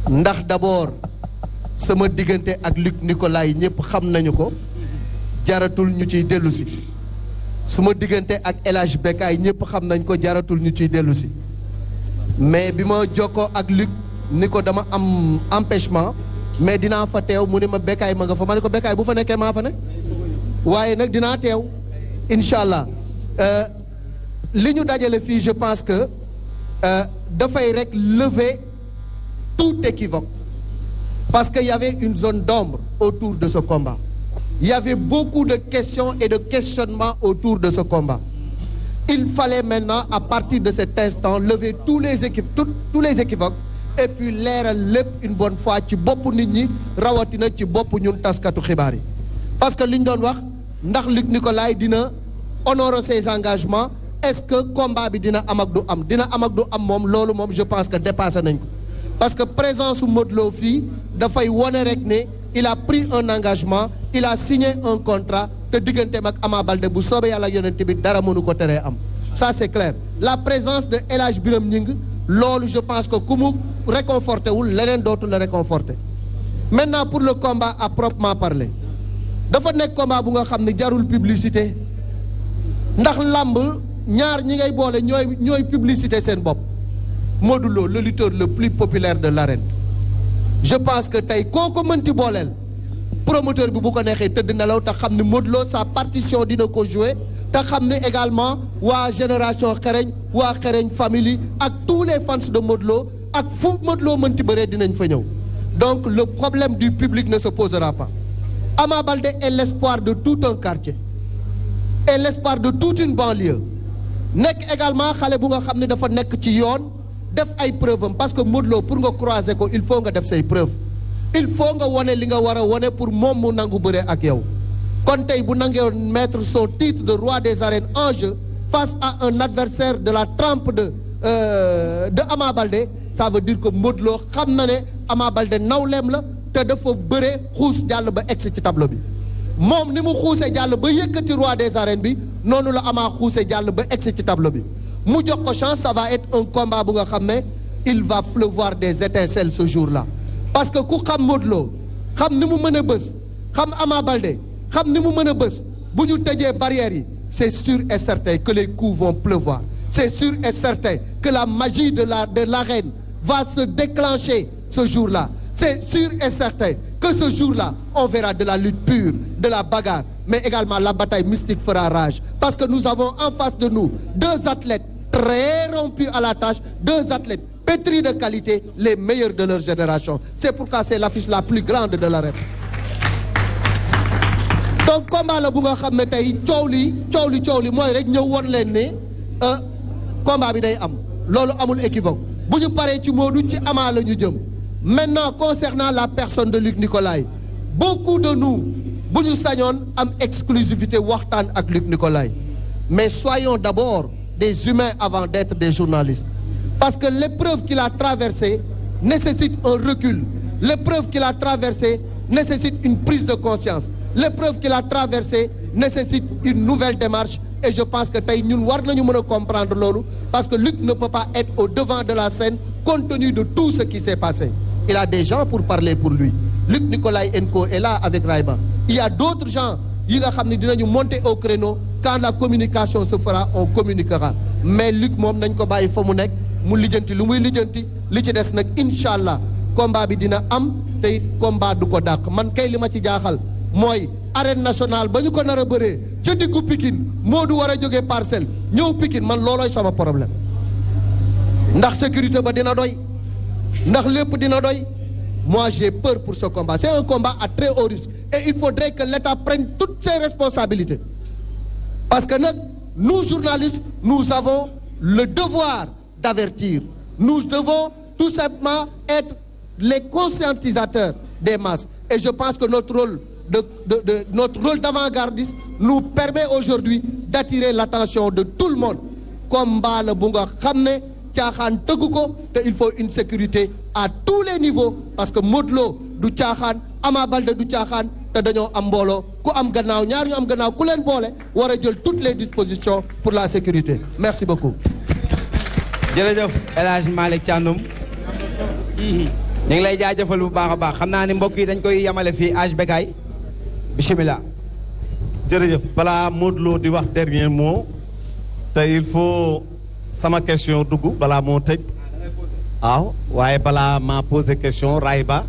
ndax d'abord sama diggante ak Luc Nicolaï ñëpp xam nañu ko jaratul ñu ciy dellu si suma diggante ak El Hadj Bécaye ñëpp xam nañ ko jaratul ñu ciy dellu si mais bi ma jokkoo ak Luc ni ko dama am empêchement mais dinaa fa teew mu ne ma Bécaye ma nga fa ma ne ko Bécaye bu fa nekkee maa fa ne waaye nag dinaa teew incha allah li ñu dajale fii je pense que dafay rek lever tout équivoque parce qu'il y avait une zone d'ombre autour de ce combat. Il y avait beaucoup de questions et de questionnements autour de ce combat. Il fallait maintenant, à partir de cet instant, lever tous les équivoques et puis leeral lépp une bonne fois ci boppu nit ñi rawatina ci boppu ñun taskatu xibaar yi. Parce que li ñu doon wax ndax Luc Nicolaï dina honorer ses engagements est-ce que combat bi dina am ak du am moom loolu moom je pense que dépassé nañ ko. Parce que présence su Modou Lo fii dafay wone rek ne il a pris un engagement il a signé un contrat te digganteem ak Ama Baldé bu soobee yàlla yonent bi dara mënu ko teree am ça c'est clair. La présence de El Hadj Biram Ñing loolu je pense que ku mu réconforté wul leneen dootu la réconforté. Maintenant pour le combat à proprement parler dafa nekk combat bu nga xam ne jarul publicité ndax làmb ñaar ñi ngay boole ñooy publicité seen bopp. Modou Lo le lutteur le plus populaire de l'arène je pense que tey kooku mënti booleel promoteur bi bu ko neexee tëdd nelaw te xam ne Modou Lo sa partition dina ko jouer te xam ne également waa génération xereñ waa xereñ famille ak tous les fans de Modou Lo ak fu Modou Lo mënti bëree dinañ fa ñëw donc le problème du public ne se posera pas. Ama Baldé est l'espoir de tout un quartier et l'espoir de toute une banlieue nekk également xale bu nga xam ne dafa nekk ci yoon def ay preuve am parce que Modou Lo pour nga croiser ko il faut nga def say preuve il faut nga wone li nga war a wone pour moom mu nangu bëree ak yow kon tey bu nangee mettre son titre de roi des arènes en jeu face à un adversaire de la trempe de Ama Baldé ça veut dire que Modou Lo xam na ne Ama Baldé nawleem la te dafa bëree xuus jàll ba egsi ci tableau bi moom ni mu xuusee jàll ba yëkkati roi des arènes bi noonu la Ama xuusee jàll ba egsi ci tableau bi mu jox ko chance ça va être un combat bu nga xam ne il va pleuvoir des étincelles ce jour-là parce que ku xam Modou Lo xam ni mu mën a bës xam Ama Baldé xam ni mu mën a bës bu ñu tëjee barrières yi c'est sûr et certain que les coups vont pleuvoir c'est sûr et certain que la magie de l'arène va se déclencher ce jour-là c'est sûr et certain que ce jour-là on verra de la lutte pure de la bagarre mais également la bataille mystique fera rage parce que nous avons en face de nous deux athlètes très rompus à la tâche, deux athlètes pétris de qualité, les meilleurs de leur génération. C'est pourquoi c'est l'affiche la plus grande de l'arène. Donc combat la bu nga xam ne tey coow li mooy rek ñëw woon leen ne combat bi day am loolu amul équivoque bu ñu paree ci Modou ci Ama la ñu jëm. Maintenant concernant la personne de Luc Nicolaï beaucoup de nous bu ñu sañoon am exclusivité waxtaan ak Luc Nicolaï mais soyons d'abord des humains avant d'être des journalistes parce que l'épreuve qu'il a traversée nécessite un recul l'épreuve qu'il a traversée nécessite une prise de conscience l'épreuve qu'il a traversée nécessite une nouvelle démarche et je pense que tey ñun war nañu mën a comprendre loolu parce que Luc ne peut pas être au devant de la scène compte tenu de tout ce qui s'est passé il a des gens pour parler pour lui Luc Nicolaï Enco est là avec Rayba il y a d'autres gens yi nga xam ne dinañu monter au créneau quand la communication se fera on communiquera mais Luc moom nañ ko bàyyi fa mu nekk mu lijjanti lu muy lijjanti li ci des nag incha allah combat bi dina am te it combat du ko dàq man kay li ma ci jaaxal mooy arène nationale ba ñu ko nar a bëree ca diggu Pikine Modou war a jógee Parcelles ñëw Pikine man loolooy sama problème ndax sécurité ba dina doy ndax lépp dina doy moi j'ai peur pour ce combat c'est un combat à très haut risque et il faudrait que l'État prenne toutes ses responsabilités parce que nag nous journalistes nous avons le devoir d'avertir nous devons tout simplement être les conscientisateurs des masses et je pense que notre rôle d'avant-gardiste nous permet aujourd'hui d'attirer l'attention de tout le monde combat la bu nga xam ne caaxaan tëggu ko te il faut une sécurité à tous les niveaux parce que Modou Lo du caaxaan Ama Baldé du caaxaan te dañoo am mbooloo ku am gannaaw ñaar ñu am gannaaw ku leen boole war a jël toutes les dispositions pour la sécurité merci beaucoup. jërëjëf El Hadj Malick Thiandoum ñu ngi lay jaajëfal bu baax a baax xam naa ni mbokk yi dañ koy yamale fii âge Bécaye bismillah. jërëjëf balaa Modou Lo di wax dernier mot te il faut sama question dugg balaa moo tëj waaw waaye balaa ma poser question Rayba